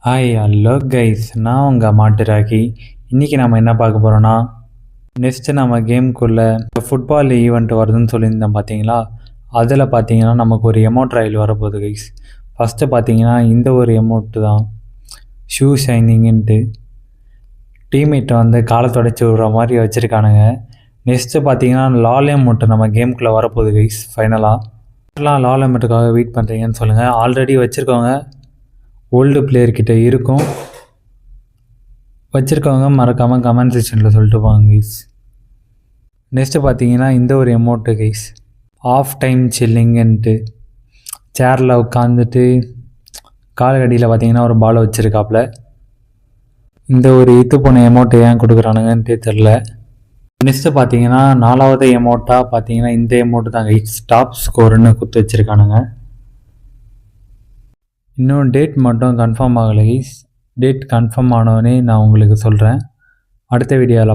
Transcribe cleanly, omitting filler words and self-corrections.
Hi hello guys, நான் உங்கள் மாட்டு ராக்கி. இன்றைக்கி நம்ம என்ன பார்க்க போகிறோன்னா, நெக்ஸ்ட்டு நம்ம கேமுக்குள்ளே ஃபுட்பால் ஈவெண்ட் வருதுன்னு சொல்லியிருந்தோம் பார்த்தீங்களா. அதில் பார்த்தீங்கன்னா நமக்கு ஒரு எமௌண்ட் ராயல் வரப்போகுது கைஸ். ஃபஸ்ட்டு பார்த்தீங்கன்னா இந்த ஒரு எமௌண்ட்டு தான், ஷூ ஷைனிங்ன்ட்டு டீம்மேட்டை வந்து காலை தொடச்சி விடுற மாதிரி வச்சுருக்கானுங்க. நெக்ஸ்ட்டு பார்த்தீங்கன்னா லால் எமௌண்ட்டு நம்ம கேமுக்குள்ளே வரப்போகுது கைஸ். ஃபைனலாக லால் எமௌண்ட்டுக்காக வெயிட் பண்ணுறீங்கன்னு சொல்லுங்கள். ஆல்ரெடி வச்சுருக்கவங்க ஓல்டு பிளேயர்கிட்ட இருக்கும், வச்சுருக்கவங்க மறக்காமல் கமெண்ட் செக்ஷனில் சொல்லிட்டு போங்க கைஸ். நெக்ஸ்ட்டு பார்த்தீங்கன்னா இந்த ஒரு எமௌண்ட்டு கைஸ், ஆஃப் டைம் சில்லிங்கன்ட்டு சேரில் உட்காந்துட்டு காலகடியில் பார்த்தீங்கன்னா ஒரு பாலை வச்சுருக்காப்புல. இந்த ஒரு போன எமௌண்ட்டு ஏன் கொடுக்குறானுங்கன்ட்டு தெரில. நெக்ஸ்ட்டு பார்த்தீங்கன்னா 4வது எமௌண்ட்டாக பார்த்தீங்கன்னா இந்த எமௌண்ட்டு தான் கைஸ், டாப் ஸ்கோருன்னு கொடுத்து வச்சுருக்கானுங்க. இன்னும் டேட் மட்டும் கன்ஃபார்ம் ஆகலை கைஸ். டேட் கன்ஃபார்ம் ஆனோடனே நான் உங்களுக்கு சொல்கிறேன் அடுத்த வீடியோவில்.